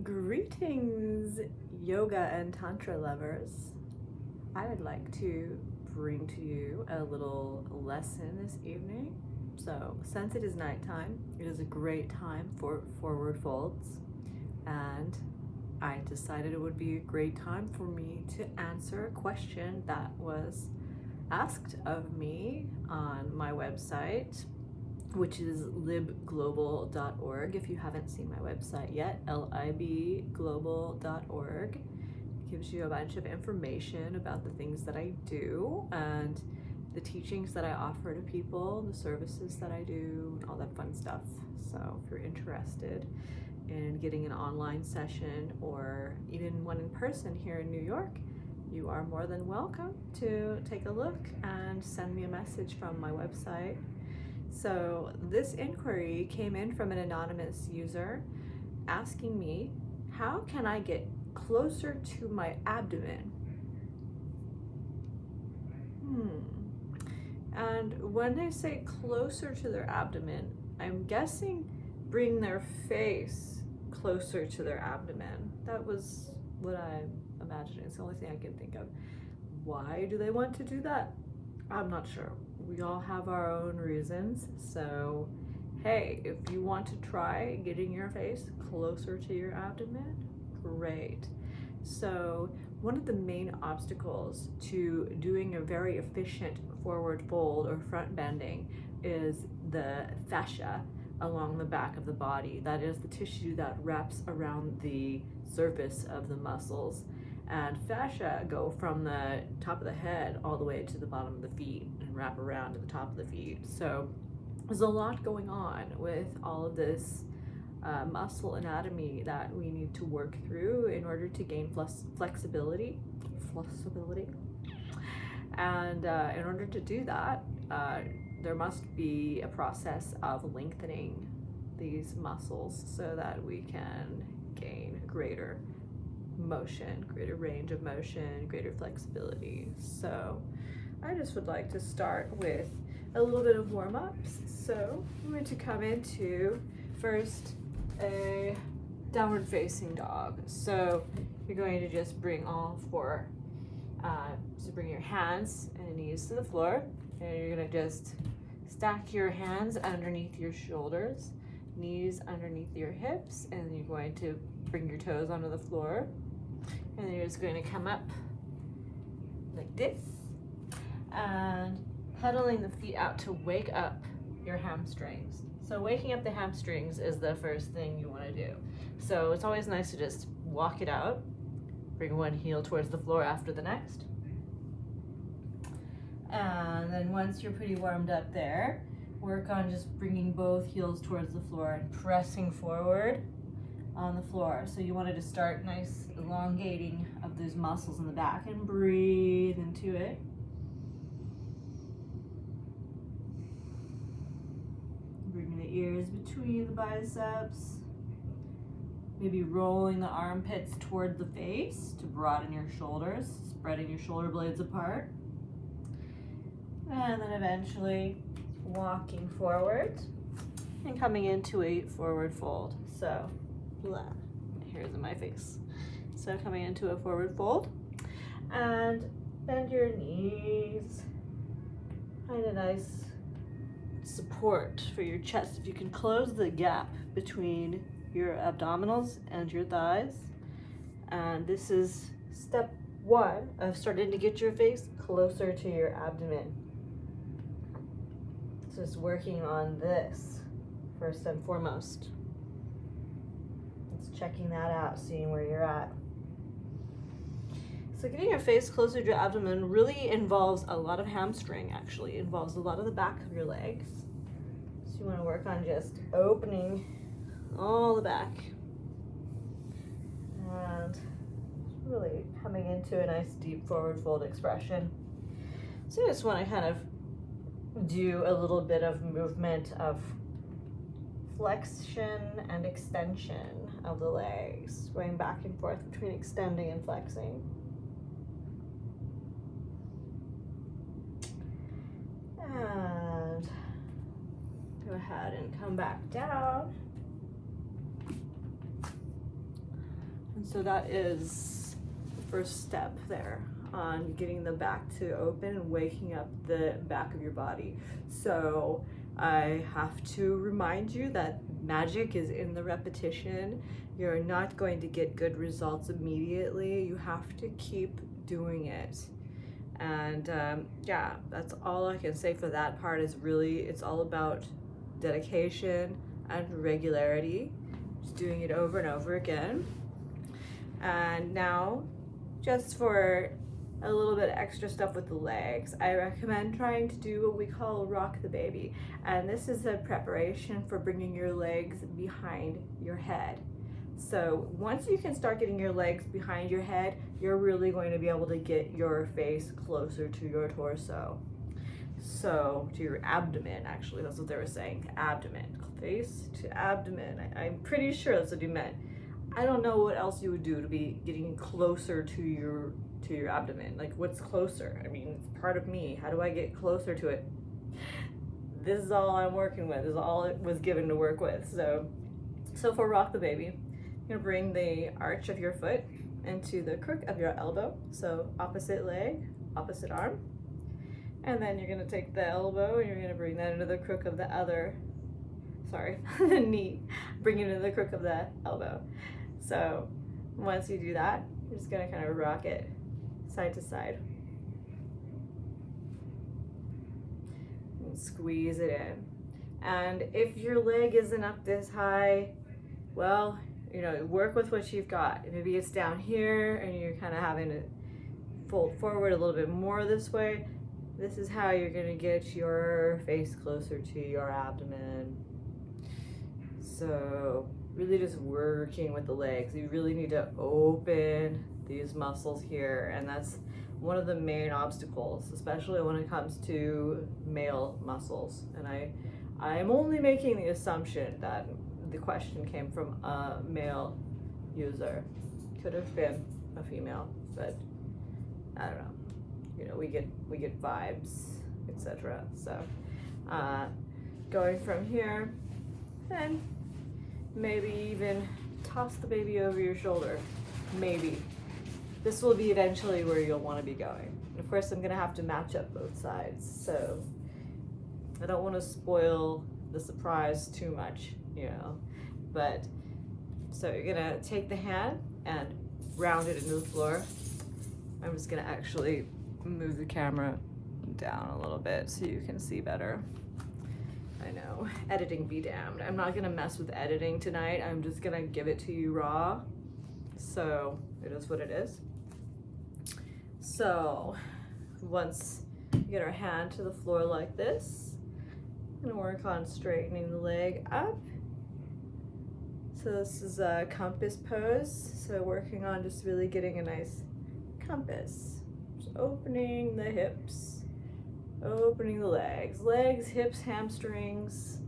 Greetings, yoga and tantra lovers. I would like to bring to you a little lesson this evening. So, since it is nighttime, it is a great time for forward folds, and I decided it would be a great time for me to answer a question that was asked of me on my website, which is libglobal.org. If you haven't seen my website yet, libglobal.org. It gives you a bunch of information about the things that I do and the teachings that I offer to people, the services that I do, and all that fun stuff. So if you're interested in getting an online session or even one in person here in New York, you are more than welcome to take a look and send me a message from my website. So this inquiry came in from an anonymous user asking me, how can I get closer to my abdomen? And when they say closer to their abdomen, I'm guessing bring their face closer to their abdomen. That was what I'm imagining. It's the only thing I can think of. Why do they want to do that? I'm not sure. We all have our own reasons. So, hey, if you want to try getting your face closer to your abdomen, great. So, one of the main obstacles to doing a very efficient forward fold or front bending is the fascia along the back of the body. That is the tissue that wraps around the surface of the muscles. And fascia go from the top of the head all the way to the bottom of the feet and wrap around to the top of the feet. So there's a lot going on with all of this muscle anatomy that we need to work through in order to gain flexibility. And in order to do that, there must be a process of lengthening these muscles so that we can gain greater motion, greater range of motion, greater flexibility. So I just would like to start with a little bit of warm-ups. So I'm going to come into first a downward facing dog. So you're going to just bring all four, so bring your hands and knees to the floor, and you're going to just stack your hands underneath your shoulders, knees underneath your hips, and you're going to bring your toes onto the floor, and then you're just going to come up like this and pedaling the feet out to wake up your hamstrings. So waking up the hamstrings is the first thing you want to do. So it's always nice to just walk it out, bring one heel towards the floor after the next, and then once you're pretty warmed up there, work on just bringing both heels towards the floor and pressing forward on the floor. So you wanted to start nice elongating of those muscles in the back and breathe into it. Bringing the ears between the biceps. Maybe rolling the armpits toward the face to broaden your shoulders, spreading your shoulder blades apart. And then eventually walking forward and coming into a forward fold. So, blah, here's in my face. So coming into a forward fold and bend your knees. Find a nice support for your chest. If you can close the gap between your abdominals and your thighs. And this is step one of starting to get your face closer to your abdomen. So just working on this first and foremost. Just checking that out, seeing where you're at. So getting your face closer to your abdomen really involves a lot of hamstring, actually. It involves a lot of the back of your legs. So you want to work on just opening all the back. And really coming into a nice deep forward fold expression. So you just want to kind of do a little bit of movement of flexion and extension of the legs, going back and forth between extending and flexing. And go ahead and come back down. And so that is the first step there on getting the back to open and waking up the back of your body. So I have to remind you that magic is in the repetition. You're not going to get good results immediately. You have to keep doing it. And yeah, that's all I can say for that part. Is really, it's all about dedication and regularity, just doing it over and over again. And now, just for a little bit extra stuff with the legs, I recommend trying to do what we call rock the baby. And this is a preparation for bringing your legs behind your head. So once you can start getting your legs behind your head, you're really going to be able to get your face closer to your torso. So to your abdomen, actually, that's what they were saying, abdomen, face to abdomen. I'm pretty sure that's what you meant. I don't know what else you would do to be getting closer to your abdomen. Like, what's closer? I mean, it's part of me. How do I get closer to it? This is all I'm working with. This is all it was given to work with. So for rock the baby, you're gonna bring the arch of your foot into the crook of your elbow. So opposite leg, opposite arm. And then you're gonna take the elbow and you're gonna bring that into the crook of the other, the knee. Bring it into the crook of the elbow. So once you do that, you're just gonna kind of rock it side to side. And squeeze it in. And if your leg isn't up this high, well, you know, work with what you've got. Maybe it's down here and you're kind of having to fold forward a little bit more this way. This is how you're gonna get your face closer to your abdomen. So really just working with the legs. You really need to open these muscles here, and that's one of the main obstacles, especially when it comes to male muscles. And I'm only making the assumption that the question came from a male user. Could have been a female, but I don't know. You know, we get vibes, etc. So going from here, and maybe even toss the baby over your shoulder. Maybe. This will be eventually where you'll want to be going. And of course, I'm going to have to match up both sides, so I don't want to spoil the surprise too much, you know. But, so you're going to take the hand and round it into the floor. I'm just going to actually move the camera down a little bit so you can see better. I know, editing be damned. I'm not gonna mess with editing tonight. I'm just gonna give it to you raw. So it is what it is. So once we get our hand to the floor like this, I'm gonna work on straightening the leg up. So this is a compass pose. So working on just really getting a nice compass. Just opening the hips. Opening the legs, hips, hamstrings.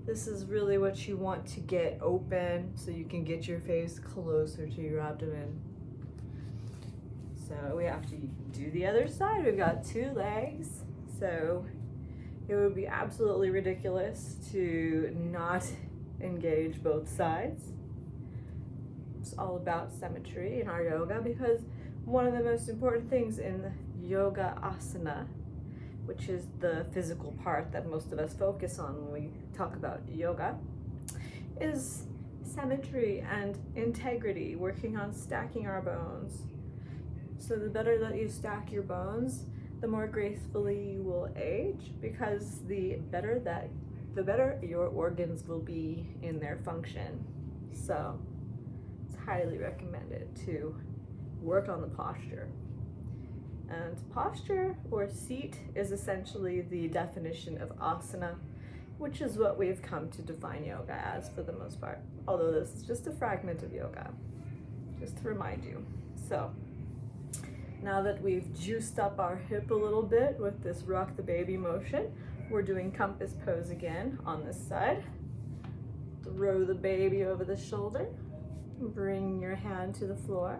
This is really what you want to get open so you can get your face closer to your abdomen. So we have to do the other side. We've got two legs. So it would be absolutely ridiculous to not engage both sides. It's all about symmetry in our yoga, because one of the most important things in yoga asana, which is the physical part that most of us focus on when we talk about yoga, is symmetry and integrity, working on stacking our bones. So the better that you stack your bones, the more gracefully you will age, because the better your organs will be in their function. So it's highly recommended to work on the posture. And posture or seat is essentially the definition of asana, which is what we've come to define yoga as for the most part. Although this is just a fragment of yoga, just to remind you. So now that we've juiced up our hip a little bit with this rock the baby motion, we're doing compass pose again on this side. Throw the baby over the shoulder, bring your hand to the floor,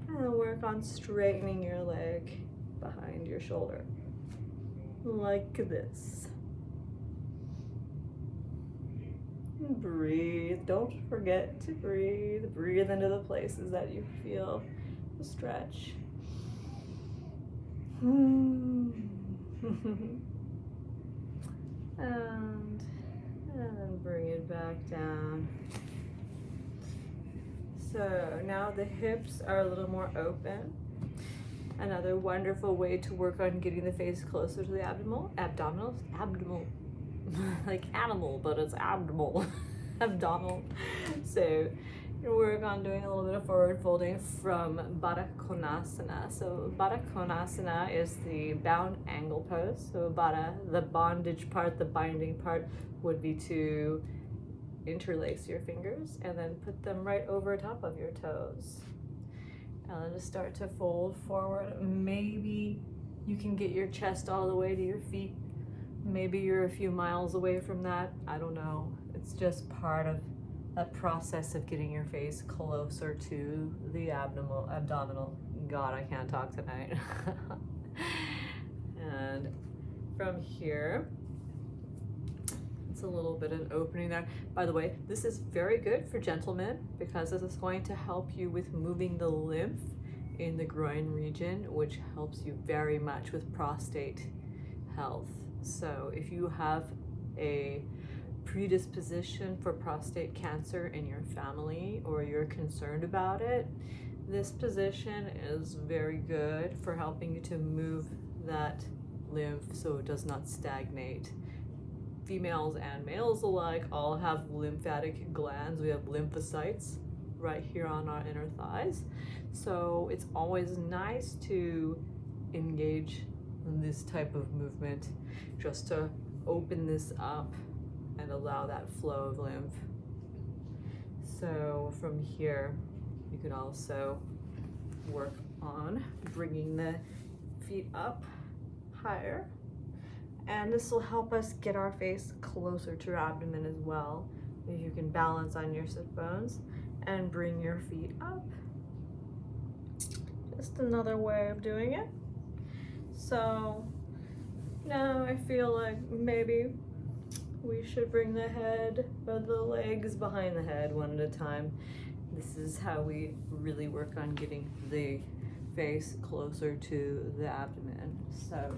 and work on straightening your leg behind your shoulder. like this. Breathe. Don't forget to breathe. Breathe into the places that you feel the stretch. And then bring it back down. So now the hips are a little more open. Another wonderful way to work on getting the face closer to the abdominal, like animal, but it's abdominal, abdominal. So you work on doing a little bit of forward folding from Baddha Konasana. So Baddha Konasana is the bound angle pose. So Baddha, the bondage part, the binding part would be to interlace your fingers and then put them right over top of your toes. And then just start to fold forward. Maybe you can get your chest all the way to your feet. Maybe you're a few miles away from that. I don't know. It's just part of that process of getting your face closer to the abdominal. God, I can't talk tonight. And from here, it's a little bit of an opening there. By the way, this is very good for gentlemen because this is going to help you with moving the lymph in the groin region, which helps you very much with prostate health. So if you have a predisposition for prostate cancer in your family or you're concerned about it, this position is very good for helping you to move that lymph so it does not stagnate. Females and males alike all have lymphatic glands. We have lymphocytes right here on our inner thighs. So it's always nice to engage in this type of movement just to open this up and allow that flow of lymph. So from here, you can also work on bringing the feet up higher. And this will help us get our face closer to your abdomen as well. If you can balance on your sit bones and bring your feet up. Just another way of doing it. So now I feel like maybe we should bring the head or the legs behind the head one at a time. This is how we really work on getting the face closer to the abdomen. So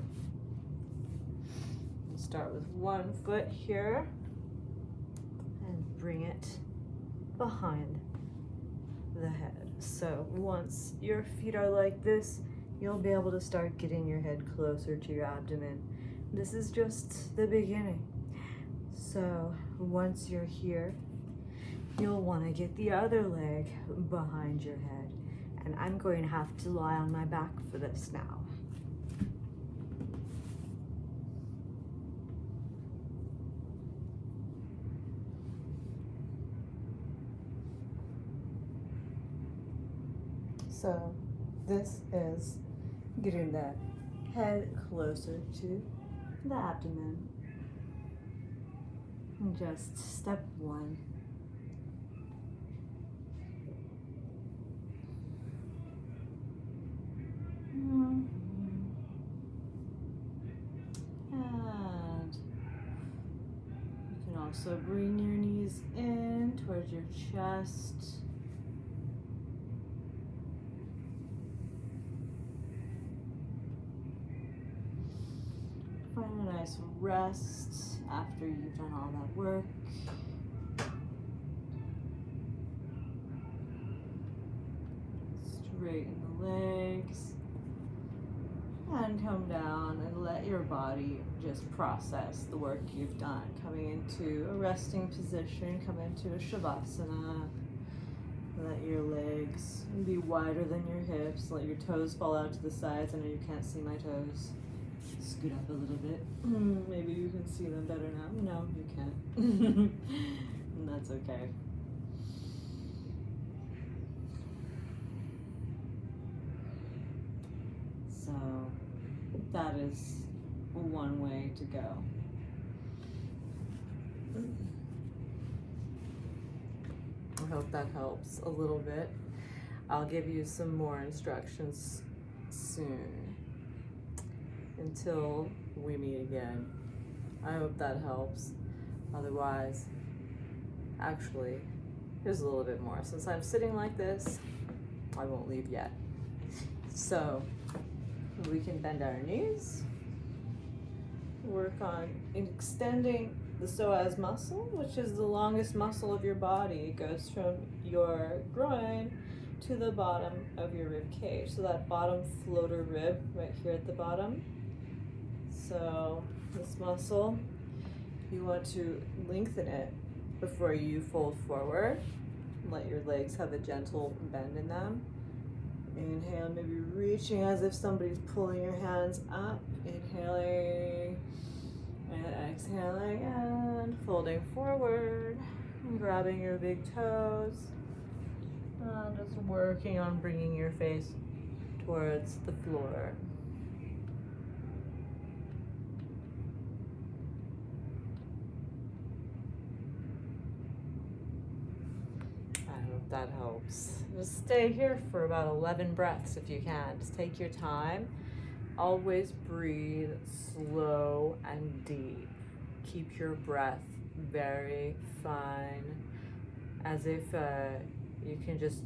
we'll start with one foot here and bring it behind the head. So once your feet are like this, you'll be able to start getting your head closer to your abdomen. This is just the beginning. So once you're here, you'll want to get the other leg behind your head. And I'm going to have to lie on my back for this now. So this is getting the head closer to the abdomen. And just step one. And you can also bring your knees in towards your chest. Find a nice rest after you've done all that work. Straighten the legs and come down and let your body just process the work you've done. Coming into a resting position, come into a shavasana. Let your legs be wider than your hips. Let your toes fall out to the sides. I know you can't see my toes. Scoot up a little bit. Maybe you can see them better now. No, you can't. And that's okay. So that is one way to go. I hope that helps a little bit. I'll give you some more instructions soon. until we meet again. I hope that helps. Otherwise, actually, here's a little bit more. Since I'm sitting like this, I won't leave yet. So we can bend our knees, work on extending the psoas muscle, which is the longest muscle of your body. It goes from your groin to the bottom of your rib cage. So that bottom floater rib right here at the bottom. So this muscle, you want to lengthen it before you fold forward. Let your legs have a gentle bend in them. Inhale, maybe reaching as if somebody's pulling your hands up. Inhaling and exhaling and folding forward. And grabbing your big toes. And just working on bringing your face towards the floor. That helps. Just stay here for about 11 breaths if you can. Just take your time. Always breathe slow and deep. Keep your breath very fine, as if you can just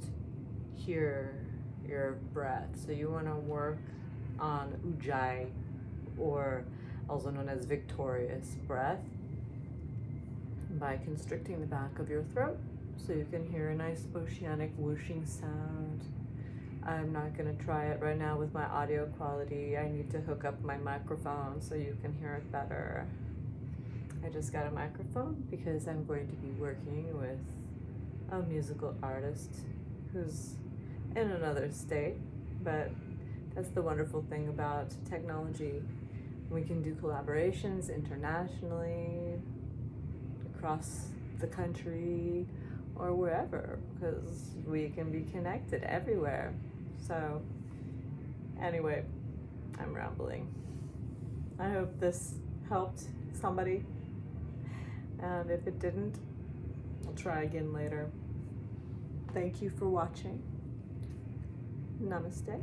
hear your breath. So you want to work on ujjayi, or also known as victorious breath, by constricting the back of your throat, so you can hear a nice oceanic whooshing sound. I'm not going to try it right now with my audio quality. I need to hook up my microphone so you can hear it better. I just got a microphone because I'm going to be working with a musical artist who's in another state, but that's the wonderful thing about technology. We can do collaborations internationally, across the country, or wherever, because we can be connected everywhere. So anyway, I'm rambling. I hope this helped somebody, and if it didn't, I'll try again later. Thank you for watching. Namaste.